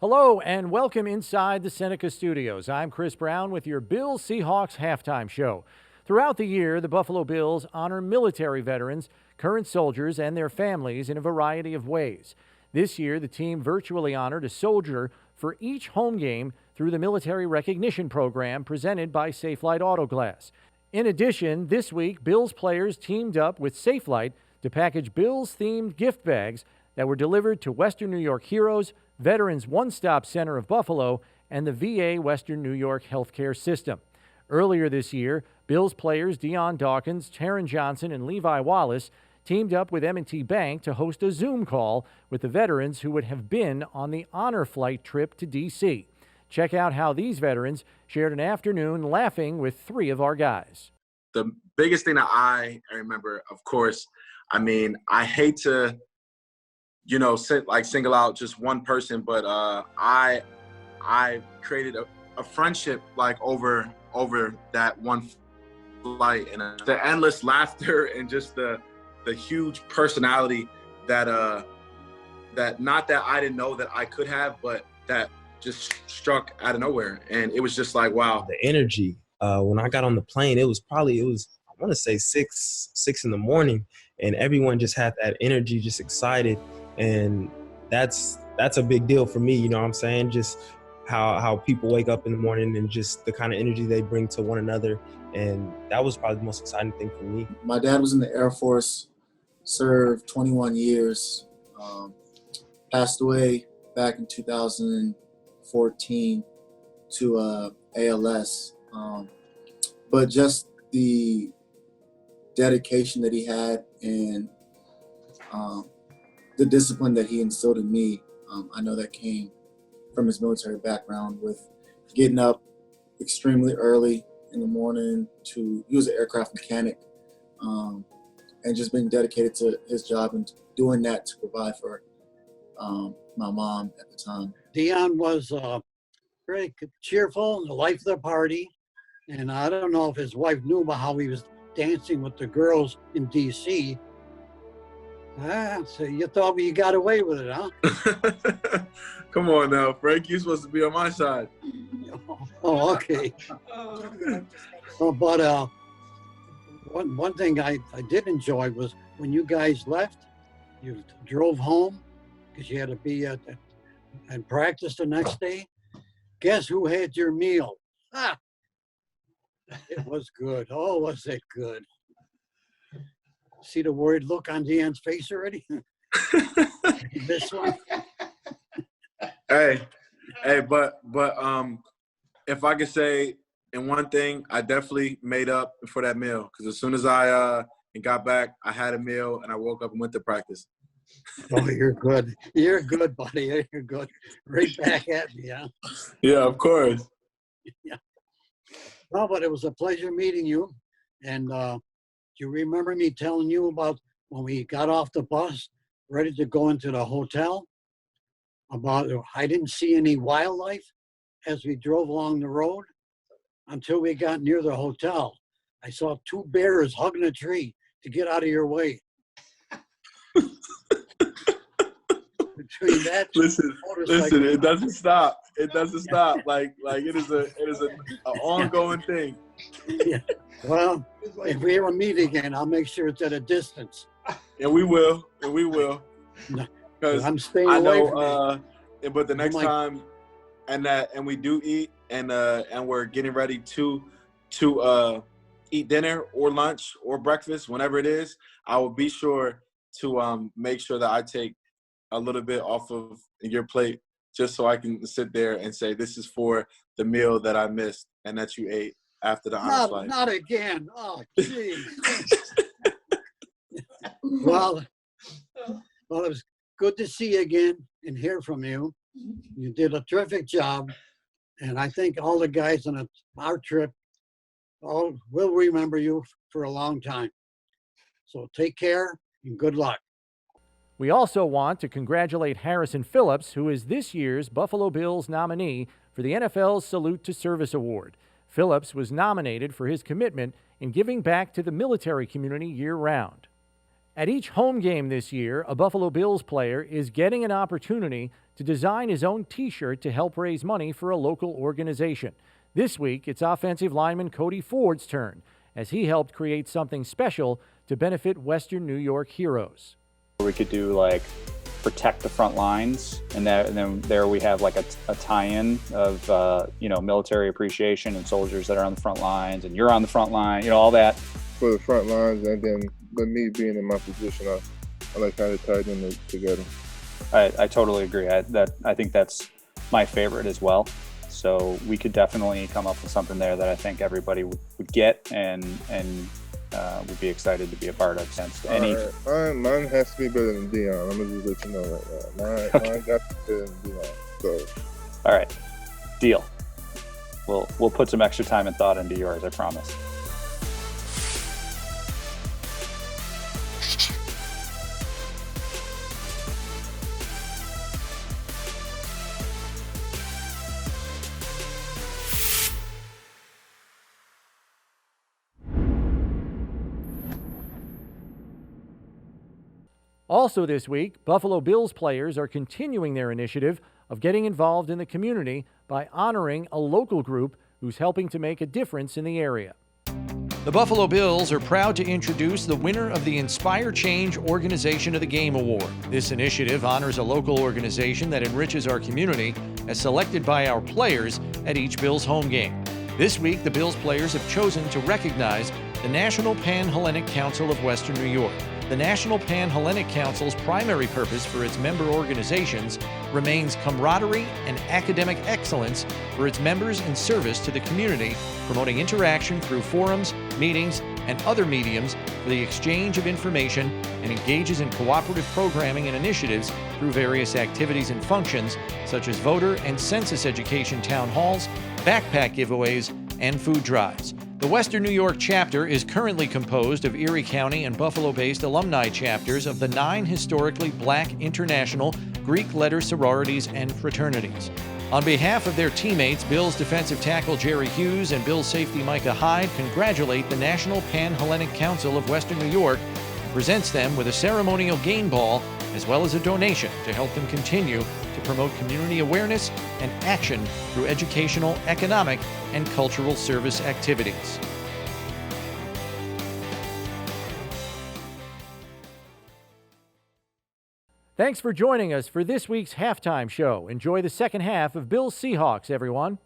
Hello and welcome inside the Seneca Studios. I'm Chris Brown with your Bills Seahawks halftime show. Throughout the year, the Buffalo Bills honor military veterans, current soldiers, and their families in a variety of ways. This year, the team virtually honored a soldier for each home game through the Military Recognition Program presented by Safelite Auto Glass. In addition, this week, Bills players teamed up with Safelite to package Bills-themed gift bags that were delivered to Western New York Heroes, Veterans One-Stop Center of Buffalo, and the VA Western New York Healthcare System. Earlier this year, Bills players Deion Dawkins, Taron Johnson, and Levi Wallace teamed up with M&T Bank to host a Zoom call with the veterans who would have been on the honor flight trip to D.C. Check out how these veterans shared an afternoon laughing with three of our guys. The biggest thing that I remember, of course, I hate to single out just one person, but I created a friendship over that one flight, and the endless laughter and just the huge personality that not that I didn't know that I could have, but that just struck out of nowhere. And it was just like, wow. The energy when I got on the plane, it was I want to say six in the morning, and everyone just had that energy, just excited. And that's a big deal for me, you know what I'm saying? Just how people wake up in the morning and just the kind of energy they bring to one another. And that was probably the most exciting thing for me. My dad was in the Air Force, served 21 years, passed away back in 2014 to ALS. But just the dedication that he had and the discipline that he instilled in me, I know that came from his military background, with getting up extremely early in the morning he was an aircraft mechanic, and just being dedicated to his job and doing that to provide for my mom at the time. Deion was very cheerful and the life of the party, and I don't know if his wife knew about how he was dancing with the girls in D.C. So you thought you got away with it, huh? Come on now, Frank. You're supposed to be on my side. Oh, okay. But one thing I did enjoy was when you guys left, you drove home because you had to be at practice the next day. Guess who had your meal? Ah, it was good. Oh, was it good? See the worried look on Deion's face already? This one? Hey, but if I could say in one thing, I definitely made up for that meal, because as soon as I got back, I had a meal and I woke up and went to practice. Oh, you're good. You're good, buddy. You're good. Right back at me, huh? Yeah, of course. Yeah. Well, but it was a pleasure meeting you. And do you remember me telling you about when we got off the bus, ready to go into the hotel? About I didn't see any wildlife as we drove along the road until we got near the hotel. I saw two bears hugging a tree to get out of your way. Between that, listen, it doesn't stop. It doesn't stop. Like it is an ongoing thing. Yeah. Well, if we ever meet again, I'll make sure it's at a distance. And we will. Because I'm staying I away know, from but the next time, and we do eat, and we're getting ready to eat dinner or lunch or breakfast, whenever it is, I will be sure to make sure that I take a little bit off of your plate, just so I can sit there and say, this is for the meal that I missed and that you ate after the honor flight. Not again. Oh, geez. Well, it was good to see you again and hear from you. You did a terrific job, and I think all the guys on our trip will remember you for a long time. So take care and good luck. We also want to congratulate Harrison Phillips, who is this year's Buffalo Bills nominee for the NFL's Salute to Service Award. Phillips was nominated for his commitment in giving back to the military community year-round. At each home game this year, a Buffalo Bills player is getting an opportunity to design his own T-shirt to help raise money for a local organization. This week, it's offensive lineman Cody Ford's turn, as he helped create something special to benefit Western New York heroes. We could do like protect the front lines, and then there we have like a tie-in of military appreciation and soldiers that are on the front lines, and you're on the front line, all that. For the front lines, and then with me being in my position, I like how they tied them together. I totally agree. I think that's my favorite as well. So we could definitely come up with something there that I think everybody would get and would be excited to be a part of. Since mine has to be better than Dion. I'm gonna just let you know right now. Mine got to be better than Dion. So, all right, deal. We'll put some extra time and thought into yours. I promise. Also this week, Buffalo Bills players are continuing their initiative of getting involved in the community by honoring a local group who's helping to make a difference in the area. The Buffalo Bills are proud to introduce the winner of the Inspire Change Organization of the Game Award. This initiative honors a local organization that enriches our community as selected by our players at each Bills home game. This week, the Bills players have chosen to recognize the National Pan-Hellenic Council of Western New York. The National Pan-Hellenic Council's primary purpose for its member organizations remains camaraderie and academic excellence for its members in service to the community, promoting interaction through forums, meetings, and other mediums for the exchange of information, and engages in cooperative programming and initiatives through various activities and functions such as voter and census education town halls, backpack giveaways, and food drives. The Western New York chapter is currently composed of Erie County and Buffalo-based alumni chapters of the 9 historically Black international Greek letter sororities and fraternities. On behalf of their teammates, Bills defensive tackle Jerry Hughes and Bills safety Micah Hyde congratulate the National Pan-Hellenic Council of Western New York and presents them with a ceremonial game ball as well as a donation to help them continue to promote community awareness and action through educational, economic, and cultural service activities. Thanks for joining us for this week's halftime show. Enjoy the second half of Bills Seahawks, everyone.